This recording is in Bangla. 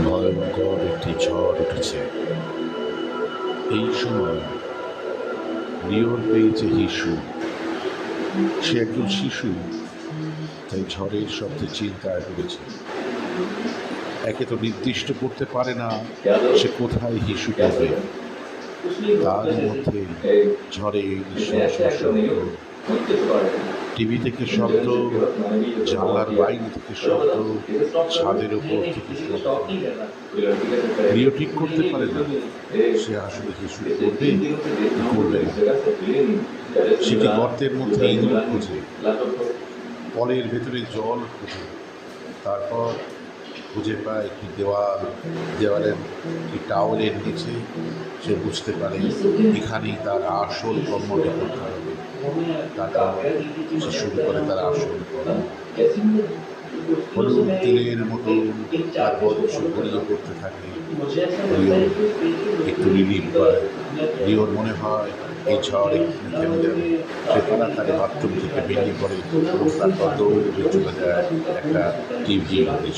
ভয়ঙ্কর একটি ঝড় উঠেছে। এই সময় রিওর পেয়েছে হিসু। সে একজন শিশু, তাই ঝড়ের শব্দে চিন্তায় পড়েছে। একে তো নির্দিষ্ট করতে পারে না সে কোথায় হিসু করবে। তার মধ্যে ঝড়ের শব্দ, টিভি থেকে শব্দ, জানলার বাইরে থেকে শব্দ, ছাদের উপর থেকে শব্দ। রিও ঠিক করতে পারে না সে আসলে হিসু করবে কি করবে না। সে কি গর্তের মধ্যে ইঁদুর খোঁজে, কলের ভেতরে জল খোঁজে, তারপর খুঁজে পায় একটি দেওয়ালের একটি টাওয়ালের নিচে। সে বুঝতে পারে এখানেই তার আসল কর্মটি করতে হবে। তারপর সে শুরু করে তার আসল কর্ম। হলুদ তেলের মতো তার বজ্র গড়িয়ে পড়তে থাকে। রিও একটু রিলিফ পায়। রিওর মনে হয় এই ঝড় এখানে থেমে যাবে। সে তাড়াতাড়ি বাথরুম থেকে বেরিয়ে পড়ে এবং তারপর দৌড়ে চলে যায় একটা টিভি অফিস।